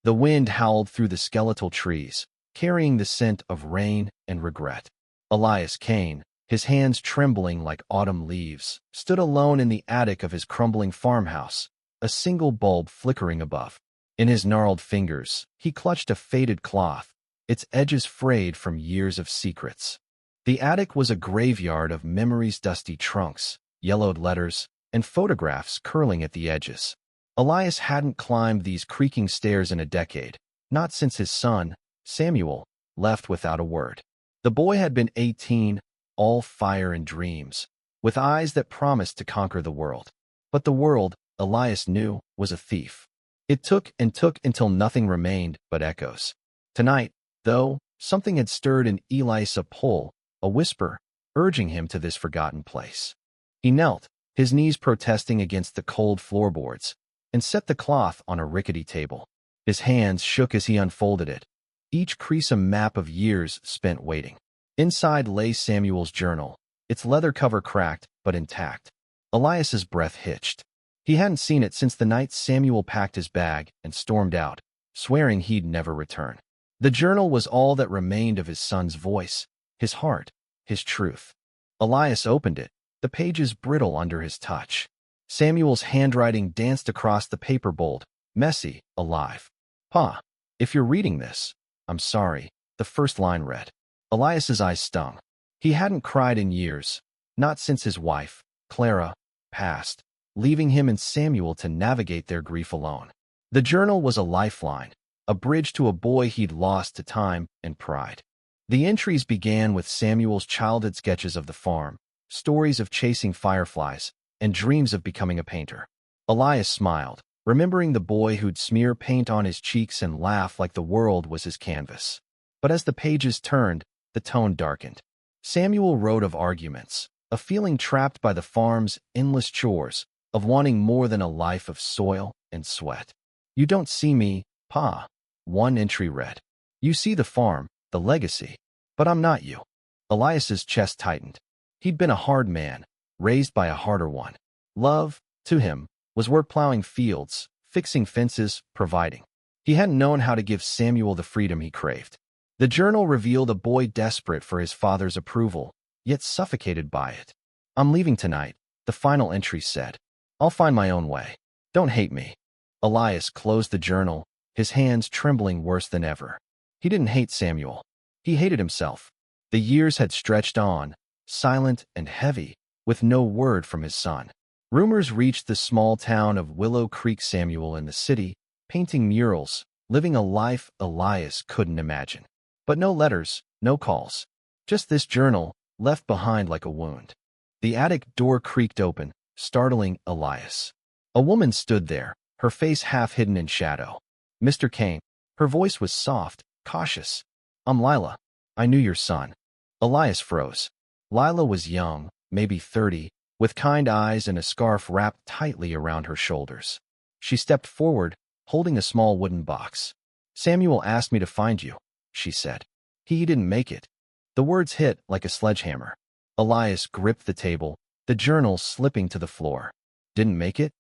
The wind howled through the skeletal trees, carrying the scent of rain and regret. Elias Kane, his hands trembling like autumn leaves, stood alone in the attic of his crumbling farmhouse, a single bulb flickering above. In his gnarled fingers, he clutched a faded cloth, its edges frayed from years of secrets. The attic was a graveyard of memories' dusty trunks, yellowed letters, and photographs curling at the edges. Elias hadn't climbed these creaking stairs in a decade, not since his son, Samuel, left without a word. The boy had been 18, all fire and dreams, with eyes that promised to conquer the world. But the world, Elias knew, was a thief. It took and took until nothing remained but echoes. Tonight, though, something had stirred in Elias, a pull, a whisper, urging him to this forgotten place. He knelt, his knees protesting against the cold floorboards, and set the cloth on a rickety table. His hands shook as he unfolded it, each crease a map of years spent waiting. Inside lay Samuel's journal, its leather cover cracked but intact. Elias's breath hitched. He hadn't seen it since the night Samuel packed his bag and stormed out, swearing he'd never return. The journal was all that remained of his son's voice, his heart, his truth. Elias opened it, the pages brittle under his touch. Samuel's handwriting danced across the paper, bold, messy, alive. "Pa, if you're reading this, I'm sorry," the first line read. Elias's eyes stung. He hadn't cried in years, not since his wife, Clara, passed, leaving him and Samuel to navigate their grief alone. The journal was a lifeline, a bridge to a boy he'd lost to time and pride. The entries began with Samuel's childhood sketches of the farm, stories of chasing fireflies, and dreams of becoming a painter. Elias smiled, remembering the boy who'd smear paint on his cheeks and laugh like the world was his canvas. But as the pages turned, the tone darkened. Samuel wrote of arguments, of feeling trapped by the farm's endless chores, of wanting more than a life of soil and sweat. "You don't see me, Pa," one entry read. "You see the farm, the legacy, but I'm not you." Elias's chest tightened. He'd been a hard man, raised by a harder one. Love, to him, was work plowing fields, fixing fences, providing. He hadn't known how to give Samuel the freedom he craved. The journal revealed a boy desperate for his father's approval, yet suffocated by it. "I'm leaving tonight," the final entry said. "I'll find my own way. Don't hate me." Elias closed the journal, his hands trembling worse than ever. He didn't hate Samuel. He hated himself. The years had stretched on, silent and heavy, with no word from his son. Rumors reached the small town of Willow Creek. Samuel in the city, painting murals, living a life Elias couldn't imagine. But no letters, no calls. Just this journal, left behind like a wound. The attic door creaked open, startling Elias. A woman stood there, her face half hidden in shadow. "Mr. Kane." Her voice was soft, cautious. "I'm Lila. I knew your son." Elias froze. Lila was young, maybe 30, with kind eyes and a scarf wrapped tightly around her shoulders. She stepped forward, holding a small wooden box. "Samuel asked me to find you," she said. "He didn't make it." The words hit like a sledgehammer. Elias gripped the table, the journal slipping to the floor. "Didn't make it?"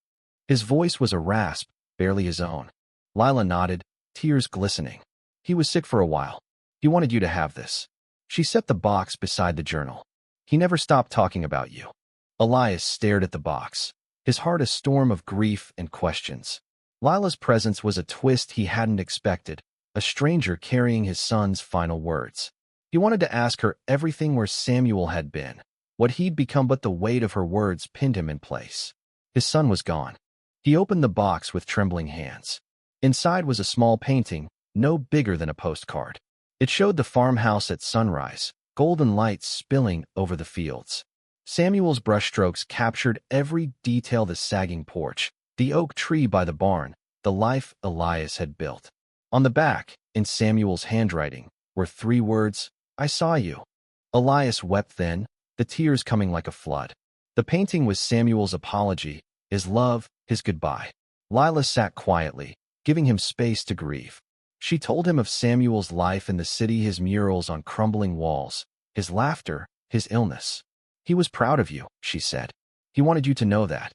His voice was a rasp, barely his own. Lila nodded, tears glistening. "He was sick for a while. He wanted you to have this." She set the box beside the journal. "He never stopped talking about you." Elias stared at the box, his heart a storm of grief and questions. Lila's presence was a twist he hadn't expected, a stranger carrying his son's final words. He wanted to ask her everything, where Samuel had been, what he'd become, but the weight of her words pinned him in place. His son was gone. He opened the box with trembling hands. Inside was a small painting, no bigger than a postcard. It showed the farmhouse at sunrise, golden lights spilling over the fields. Samuel's brushstrokes captured every detail: the sagging porch, the oak tree by the barn, the life Elias had built. On the back, in Samuel's handwriting, were 3 words: "I saw you." Elias wept then, the tears coming like a flood. The painting was Samuel's apology, his love, his goodbye. Lila sat quietly, giving him space to grieve. She told him of Samuel's life in the city, his murals on crumbling walls, his laughter, his illness. "He was proud of you," she said. "He wanted you to know that."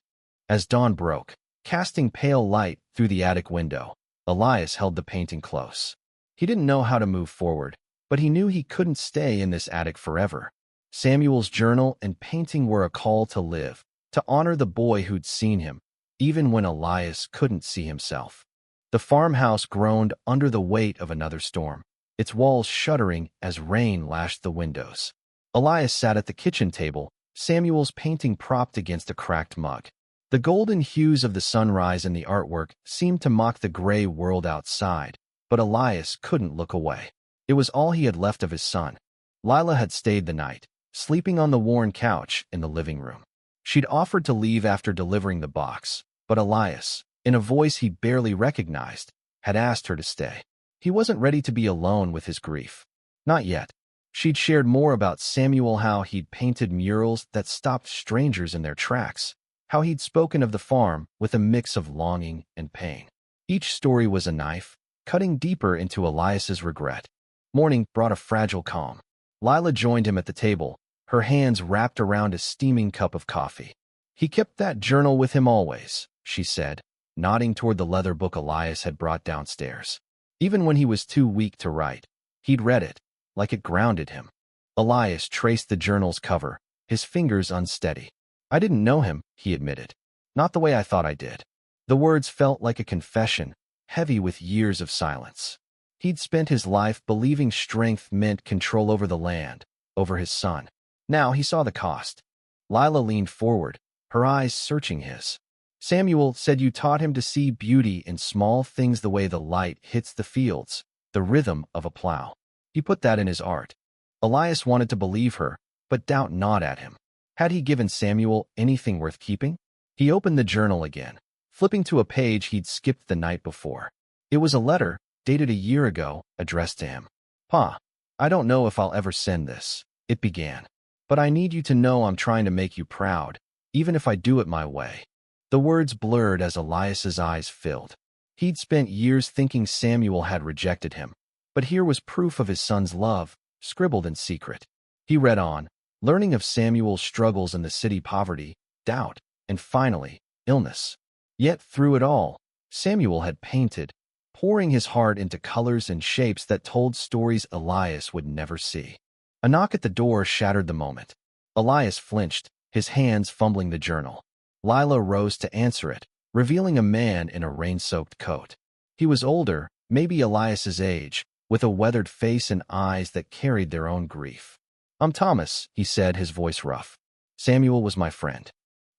As dawn broke, casting pale light through the attic window, Elias held the painting close. He didn't know how to move forward, but he knew he couldn't stay in this attic forever. Samuel's journal and painting were a call to live, to honor the boy who'd seen him, even when Elias couldn't see himself. The farmhouse groaned under the weight of another storm, its walls shuddering as rain lashed the windows. Elias sat at the kitchen table, Samuel's painting propped against a cracked mug. The golden hues of the sunrise in the artwork seemed to mock the gray world outside, but Elias couldn't look away. It was all he had left of his son. Lila had stayed the night, sleeping on the worn couch in the living room. She'd offered to leave after delivering the box, but Elias, in a voice he barely recognized, had asked her to stay. He wasn't ready to be alone with his grief. Not yet. She'd shared more about Samuel, how he'd painted murals that stopped strangers in their tracks, how he'd spoken of the farm with a mix of longing and pain. Each story was a knife, cutting deeper into Elias's regret. Morning brought a fragile calm. Lila joined him at the table, her hands wrapped around a steaming cup of coffee. "He kept that journal with him always," she said, nodding toward the leather book Elias had brought downstairs. Even when he was too weak to write, he'd read it, like it grounded him. Elias traced the journal's cover, his fingers unsteady. "I didn't know him," he admitted. "Not the way I thought I did." The words felt like a confession, heavy with years of silence. He'd spent his life believing strength meant control over the land, over his son. Now he saw the cost. Lila leaned forward, her eyes searching his. "Samuel said you taught him to see beauty in small things, the way the light hits the fields, the rhythm of a plow. He put that in his art." Elias wanted to believe her, but doubt gnawed at him. Had he given Samuel anything worth keeping? He opened the journal again, flipping to a page he'd skipped the night before. It was a letter, dated a year ago, addressed to him. "Pa, I don't know if I'll ever send this," it began. "But I need you to know I'm trying to make you proud, even if I do it my way." The words blurred as Elias's eyes filled. He'd spent years thinking Samuel had rejected him, but here was proof of his son's love, scribbled in secret. He read on, learning of Samuel's struggles in the city, poverty, doubt, and finally, illness. Yet through it all, Samuel had painted, pouring his heart into colors and shapes that told stories Elias would never see. A knock at the door shattered the moment. Elias flinched, his hands fumbling the journal. Lila rose to answer it, revealing a man in a rain-soaked coat. He was older, maybe Elias's age, with a weathered face and eyes that carried their own grief. "I'm Thomas," he said, his voice rough. "Samuel was my friend."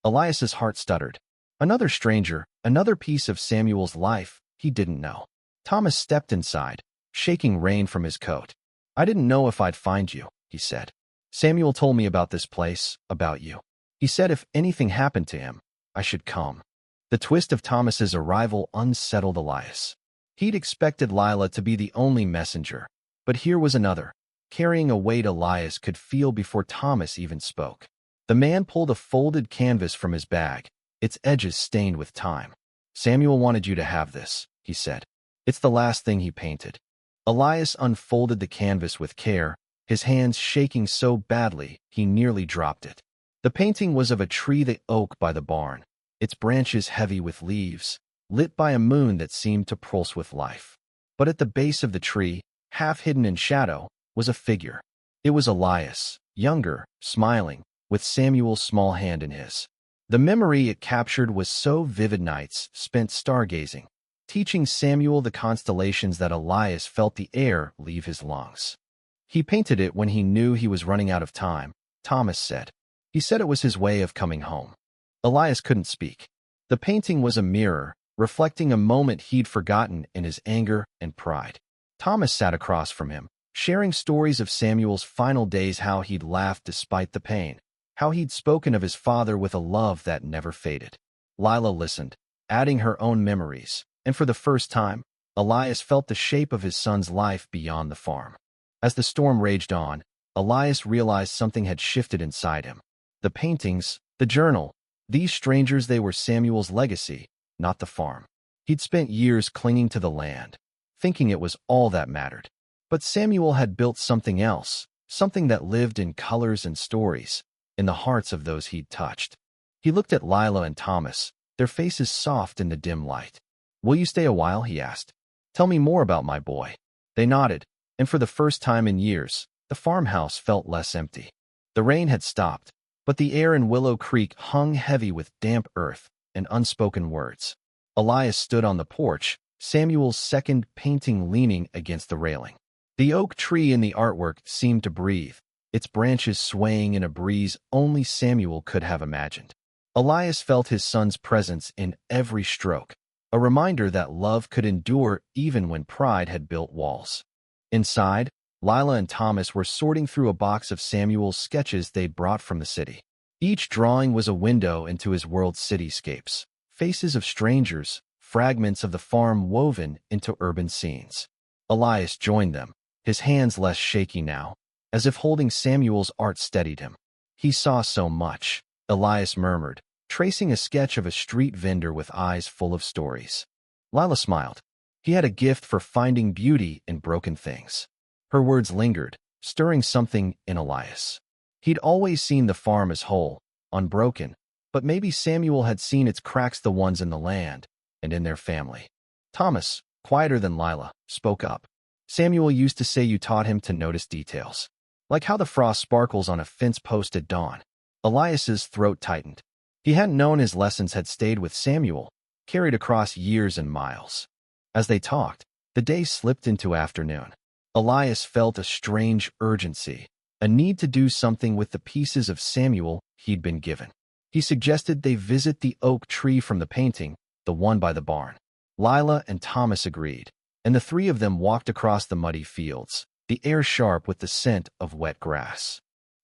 Elias's heart stuttered. Another stranger, another piece of Samuel's life he didn't know. Thomas stepped inside, shaking rain from his coat. "I didn't know if I'd find you," he said. "Samuel told me about this place, about you. He said if anything happened to him, I should come." The twist of Thomas's arrival unsettled Elias. He'd expected Lila to be the only messenger, but here was another, carrying a weight Elias could feel before Thomas even spoke. The man pulled a folded canvas from his bag, its edges stained with time. "Samuel wanted you to have this," he said. "It's the last thing he painted." Elias unfolded the canvas with care, his hands shaking so badly he nearly dropped it. The painting was of a tree, the oak by the barn, its branches heavy with leaves, lit by a moon that seemed to pulse with life. But at the base of the tree, half hidden in shadow, was a figure. It was Elias, younger, smiling, with Samuel's small hand in his. The memory it captured was so vivid, nights spent stargazing, teaching Samuel the constellations that Elias felt the air leave his lungs. "He painted it when he knew he was running out of time," Thomas said. "He said it was his way of coming home." Elias couldn't speak. The painting was a mirror, reflecting a moment he'd forgotten in his anger and pride. Thomas sat across from him, sharing stories of Samuel's final days, how he'd laughed despite the pain, how he'd spoken of his father with a love that never faded. Lila listened, adding her own memories, and for the first time, Elias felt the shape of his son's life beyond the farm. As the storm raged on, Elias realized something had shifted inside him. The paintings, the journal, these strangers, they were Samuel's legacy, not the farm. He'd spent years clinging to the land, thinking it was all that mattered. But Samuel had built something else, something that lived in colors and stories, in the hearts of those he'd touched. He looked at Lila and Thomas, their faces soft in the dim light. "Will you stay a while?" he asked. Tell me more about my boy." They nodded, and for the first time in years, the farmhouse felt less empty. The rain had stopped, but the air in Willow Creek hung heavy with damp earth and unspoken words. Elias stood on the porch, Samuel's second painting leaning against the railing. The oak tree in the artwork seemed to breathe, its branches swaying in a breeze only Samuel could have imagined. Elias felt his son's presence in every stroke, a reminder that love could endure even when pride had built walls. Inside, Lila and Thomas were sorting through a box of Samuel's sketches they'd brought from the city. Each drawing was a window into his world's cityscapes, faces of strangers, fragments of the farm woven into urban scenes. Elias joined them, his hands less shaky now, as if holding Samuel's art steadied him. "He saw so much," Elias murmured, tracing a sketch of a street vendor with eyes full of stories. Lila smiled. He had a gift for finding beauty in broken things. Her words lingered, stirring something in Elias. He'd always seen the farm as whole, unbroken, but maybe Samuel had seen its cracks, the ones in the land and in their family. Thomas, quieter than Lila, spoke up. "Samuel used to say you taught him to notice details, like how the frost sparkles on a fence post at dawn." Elias's throat tightened. He hadn't known his lessons had stayed with Samuel, carried across years and miles. As they talked, the day slipped into afternoon. Elias felt a strange urgency, a need to do something with the pieces of Samuel he'd been given. He suggested they visit the oak tree from the painting, the one by the barn. Lila and Thomas agreed, and the three of them walked across the muddy fields, the air sharp with the scent of wet grass.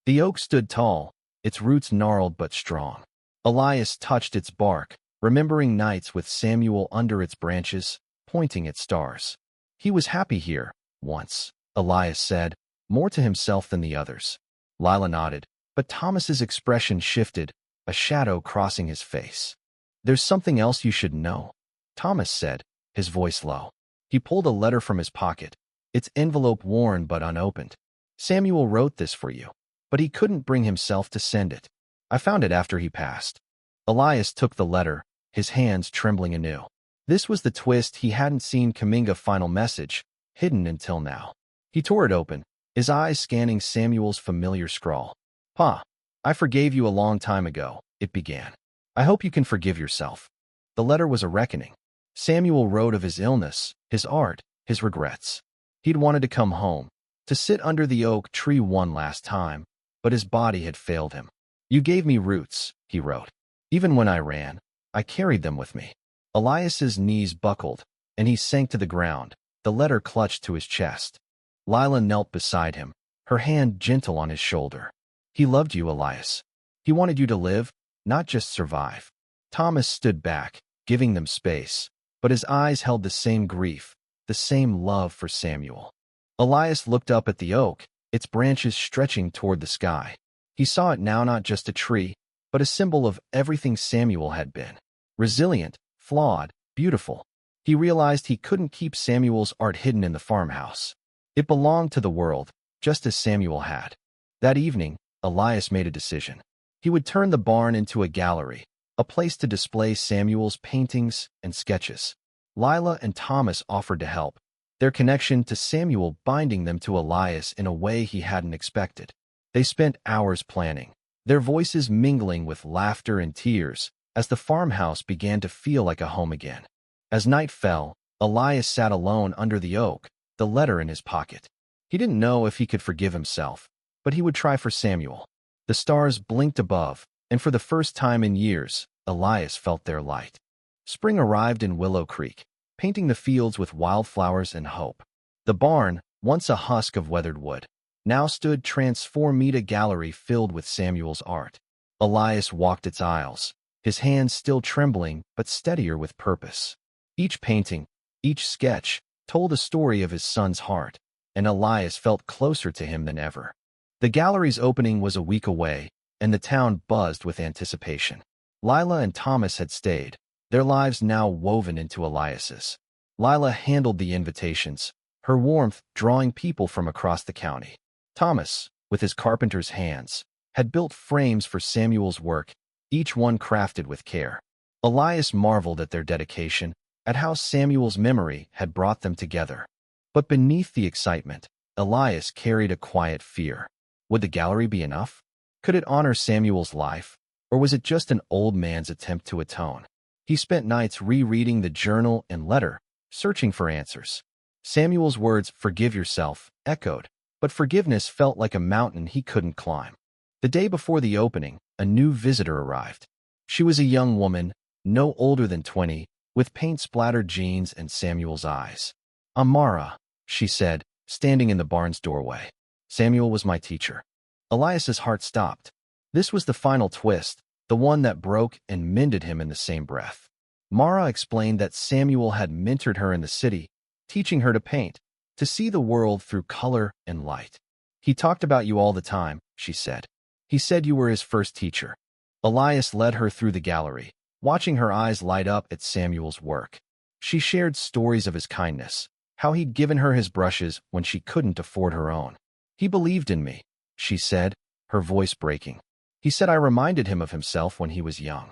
The oak stood tall, its roots gnarled but strong. Elias touched its bark, remembering nights with Samuel under its branches, pointing at stars. He was happy here, once, Elias said, more to himself than the others. Lila nodded, but Thomas's expression shifted, a shadow crossing his face. "There's something else you should know," Thomas said, his voice low. He pulled a letter from his pocket, its envelope worn but unopened. "Samuel wrote this for you, but he couldn't bring himself to send it. I found it after he passed." Elias took the letter, his hands trembling anew. This was the twist he hadn't seen Kaminga's final message, hidden until now. He tore it open, his eyes scanning Samuel's familiar scrawl. "Pa, I forgave you a long time ago," it began. "I hope you can forgive yourself." The letter was a reckoning. Samuel wrote of his illness, his art, his regrets. He'd wanted to come home, to sit under the oak tree one last time, but his body had failed him. "You gave me roots," he wrote. "Even when I ran, I carried them with me." Elias's knees buckled, and he sank to the ground, the letter clutched to his chest. Lila knelt beside him, her hand gentle on his shoulder. "He loved you, Elias. He wanted you to live, not just survive." Thomas stood back, giving them space, but his eyes held the same grief, the same love for Samuel. Elias looked up at the oak, its branches stretching toward the sky. He saw it now not just a tree, but a symbol of everything Samuel had been. Resilient, flawed, beautiful. He realized he couldn't keep Samuel's art hidden in the farmhouse. It belonged to the world, just as Samuel had. That evening, Elias made a decision. He would turn the barn into a gallery, a place to display Samuel's paintings and sketches. Lila and Thomas offered to help, their connection to Samuel binding them to Elias in a way he hadn't expected. They spent hours planning, their voices mingling with laughter and tears, as the farmhouse began to feel like a home again. As night fell, Elias sat alone under the oak, the letter in his pocket. He didn't know if he could forgive himself, but he would try for Samuel. The stars blinked above, and for the first time in years, Elias felt their light. Spring arrived in Willow Creek, painting the fields with wildflowers and hope. The barn, once a husk of weathered wood, now stood transformed, a gallery filled with Samuel's art. Elias walked its aisles, his hands still trembling but steadier with purpose. Each painting, each sketch, told a story of his son's heart, and Elias felt closer to him than ever. The gallery's opening was a week away, and the town buzzed with anticipation. Lila and Thomas had stayed, their lives now woven into Elias's. Lila handled the invitations, her warmth drawing people from across the county. Thomas, with his carpenter's hands, had built frames for Samuel's work, each one crafted with care. Elias marveled at their dedication, at how Samuel's memory had brought them together. But beneath the excitement, Elias carried a quiet fear. Would the gallery be enough? Could it honor Samuel's life, or was it just an old man's attempt to atone? He spent nights rereading the journal and letter, searching for answers. Samuel's words, "Forgive yourself," echoed, but forgiveness felt like a mountain he couldn't climb. The day before the opening, a new visitor arrived. She was a young woman, no older than 20, with paint-splattered jeans and Samuel's eyes. "Amara," she said, standing in the barn's doorway. "Samuel was my teacher." Elias's heart stopped. This was the final twist, the one that broke and mended him in the same breath. Mara explained that Samuel had mentored her in the city, teaching her to paint, to see the world through color and light. "He talked about you all the time," she said. "He said you were his first teacher." Elias led her through the gallery, watching her eyes light up at Samuel's work. She shared stories of his kindness, how he'd given her his brushes when she couldn't afford her own. "He believed in me," she said, her voice breaking. "He said I reminded him of himself when he was young."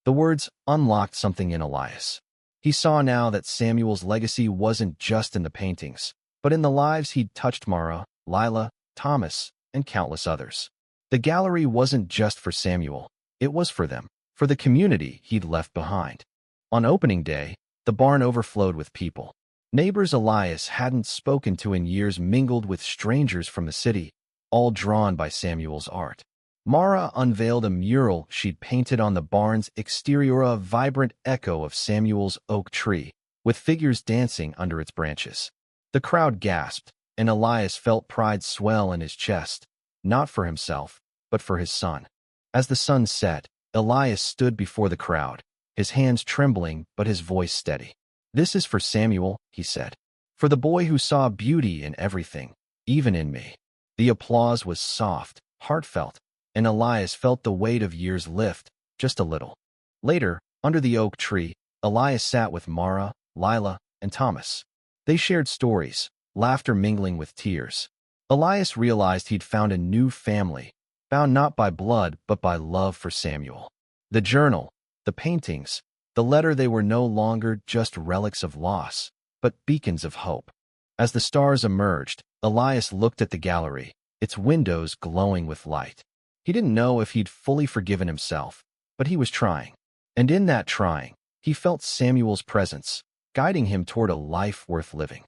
The words unlocked something in Elias. He saw now that Samuel's legacy wasn't just in the paintings, but in the lives he'd touched: Mara, Lila, Thomas, and countless others. The gallery wasn't just for Samuel, it was for them, for the community he'd left behind. On opening day, the barn overflowed with people. Neighbors Elias hadn't spoken to in years mingled with strangers from the city, all drawn by Samuel's art. Mara unveiled a mural she'd painted on the barn's exterior, a vibrant echo of Samuel's oak tree, with figures dancing under its branches. The crowd gasped, and Elias felt pride swell in his chest, not for himself, but for his son. As the sun set, Elias stood before the crowd, his hands trembling but his voice steady. "This is for Samuel," he said, "for the boy who saw beauty in everything, even in me." The applause was soft, heartfelt, and Elias felt the weight of years lift, just a little. Later, under the oak tree, Elias sat with Mara, Lila, and Thomas. They shared stories, laughter mingling with tears. Elias realized he'd found a new family, bound not by blood but by love for Samuel. The journal, the paintings, the letter, they were no longer just relics of loss, but beacons of hope. As the stars emerged, Elias looked at the gallery, its windows glowing with light. He didn't know if he'd fully forgiven himself, but he was trying. And in that trying, he felt Samuel's presence, guiding him toward a life worth living.